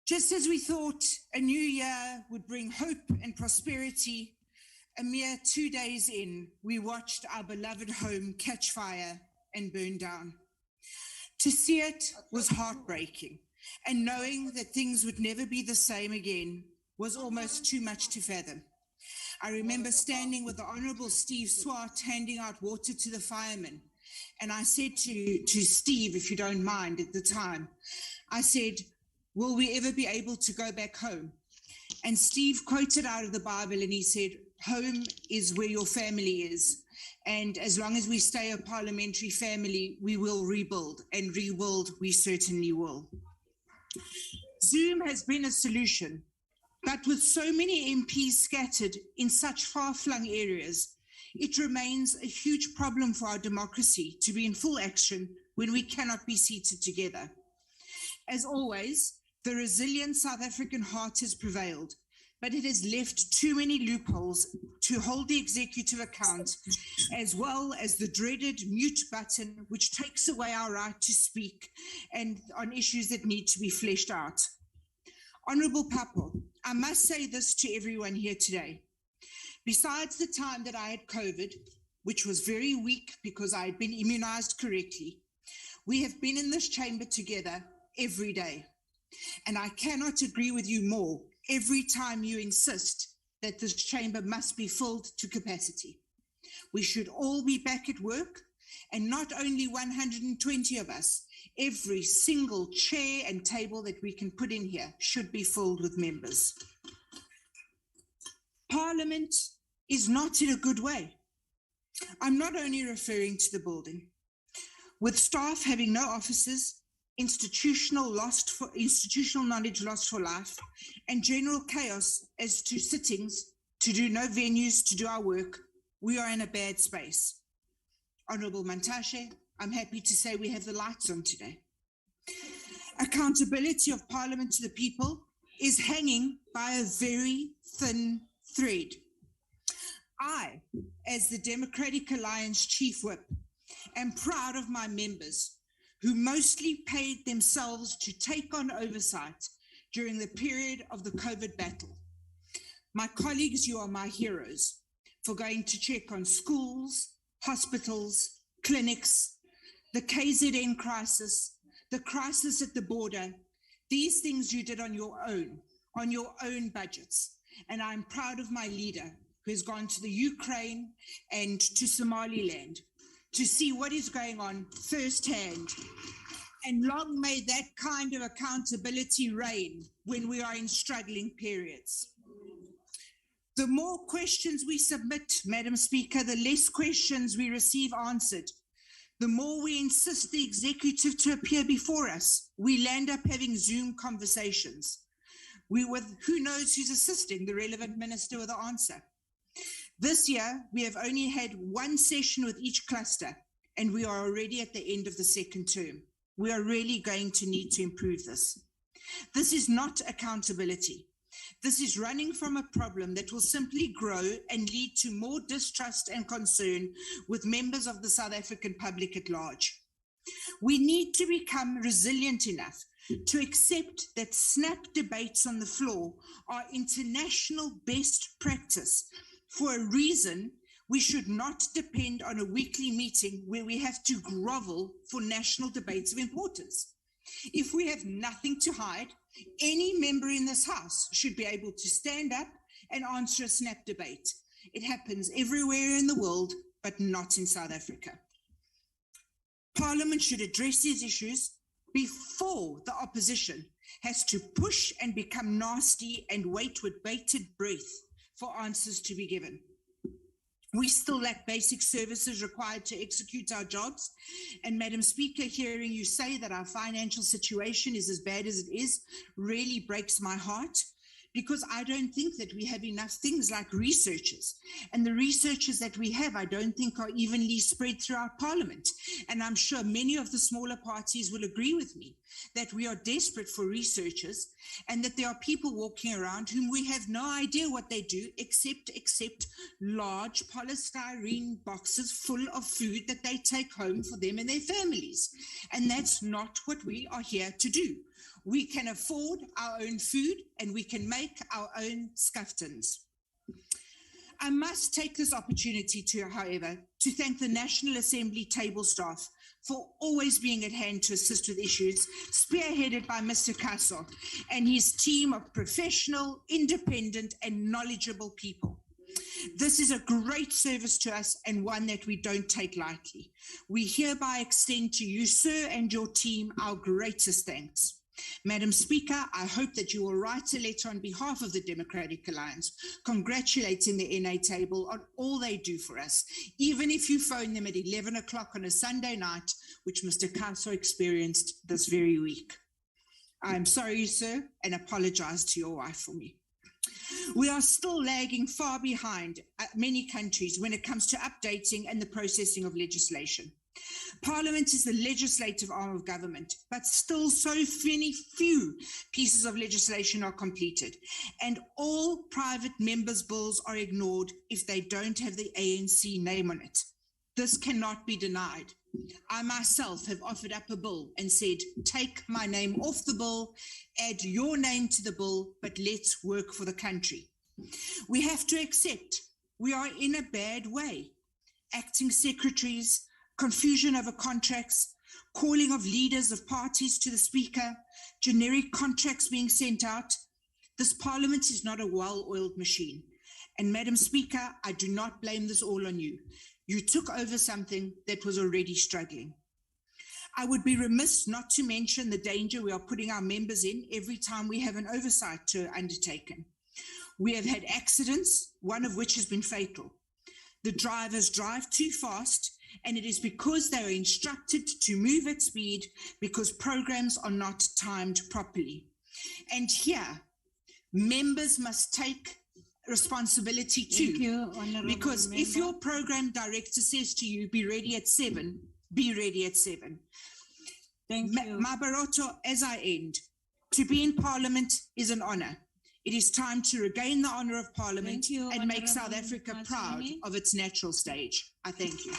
Just as we thought a new year would bring hope and prosperity, a mere 2 days in, we watched our beloved home catch fire and burn down. To see it was heartbreaking, and knowing that things would never be the same again was almost too much to fathom. I remember standing with the Honourable Steve Swart handing out water to the firemen, and I said to Steve, if you don't mind, at the time, I said, "Will we ever be able to go back home?" And Steve quoted out of the Bible and he said, "Home is where your family is. And as long as we stay a parliamentary family, we will rebuild, and rebuild we certainly will." Zoom has been a solution, but with so many MPs scattered in such far-flung areas, it remains a huge problem for our democracy to be in full action when we cannot be seated together. As always, the resilient South African heart has prevailed, but it has left too many loopholes to hold the executive account, as well as the dreaded mute button, which takes away our right to speak and on issues that need to be fleshed out. Honourable Papo, I must say this to everyone here today. Besides the time that I had COVID, which was very weak because I had been immunized correctly, we have been in this chamber together every day. And I cannot agree with you more every time you insist that this chamber must be filled to capacity. We should all be back at work, and not only 120 of us, every single chair and table that we can put in here should be filled with members. Parliament is not in a good way. I'm not only referring to the building. With staff having no offices, institutional knowledge lost for life, and general chaos as to sittings, to do no venues to do our work, we are in a bad space. Honourable Natasha, I'm happy to say we have the lights on today. Accountability of Parliament to the people is hanging by a very thin thread. I, as the Democratic Alliance Chief Whip, am proud of my members who mostly paid themselves to take on oversight during the period of the COVID battle. My colleagues, you are my heroes for going to check on schools, hospitals, clinics, the KZN crisis, the crisis at the border. These things you did on your own budgets. And I'm proud of my leader who has gone to the Ukraine and to Somaliland to see what is going on firsthand. And long may that kind of accountability reign when we are in struggling periods. The more questions we submit, Madam Speaker, the less questions we receive answered. The more we insist the executive to appear before us, we land up having Zoom conversations. Who knows who's assisting the relevant minister with the answer. This year, we have only had one session with each cluster, and we are already at the end of the second term. We are really going to need to improve this. This is not accountability. This is running from a problem that will simply grow and lead to more distrust and concern with members of the South African public at large. We need to become resilient enough to accept that snap debates on the floor are international best practice. For a reason, we should not depend on a weekly meeting where we have to grovel for national debates of importance. If we have nothing to hide, any member in this House should be able to stand up and answer a snap debate. It happens everywhere in the world, but not in South Africa. Parliament should address these issues before the opposition has to push and become nasty and wait with bated breath for answers to be given. We still lack basic services required to execute our jobs. And Madam Speaker, hearing you say that our financial situation is as bad as it is really breaks my heart, because I don't think that we have enough things like researchers. And the researchers that we have, I don't think are evenly spread throughout Parliament. And I'm sure many of the smaller parties will agree with me that we are desperate for researchers, and that there are people walking around whom we have no idea what they do except large polystyrene boxes full of food that they take home for them and their families. And that's not what we are here to do. We can afford our own food and we can make our own scuftons. I must take this opportunity however, to thank the National Assembly table staff for always being at hand to assist with issues, spearheaded by Mr. Kasso and his team of professional, independent, and knowledgeable people. This is a great service to us and one that we don't take lightly. We hereby extend to you, sir, and your team our greatest thanks. Madam Speaker, I hope that you will write a letter on behalf of the Democratic Alliance, congratulating the NA table on all they do for us, even if you phone them at 11 o'clock on a Sunday night, which Mr. Kasso experienced this very week. I'm sorry, sir, and apologize to your wife for me. We are still lagging far behind many countries when it comes to updating and the processing of legislation. Parliament is the legislative arm of government, but still so few pieces of legislation are completed, and all private members' bills are ignored if they don't have the ANC name on it. This cannot be denied. I myself have offered up a bill and said, take my name off the bill, add your name to the bill, but let's work for the country. We have to accept we are in a bad way. Acting secretaries, confusion over contracts, calling of leaders of parties to the Speaker, generic contracts being sent out. This Parliament is not a well-oiled machine. And Madam Speaker, I do not blame this all on you. You took over something that was already struggling. I would be remiss not to mention the danger we are putting our members in every time we have an oversight tour undertaken. We have had accidents, one of which has been fatal. The drivers drive too fast, and it is because they are instructed to move at speed because programs are not timed properly. And here, members must take responsibility too. Because if your program director says to you, be ready at 7, be ready at 7. Thank you. Mabaroto, as I end, to be in Parliament is an honor. It is time to regain the honor of Parliament and make South Africa proud of its natural stage. I thank you.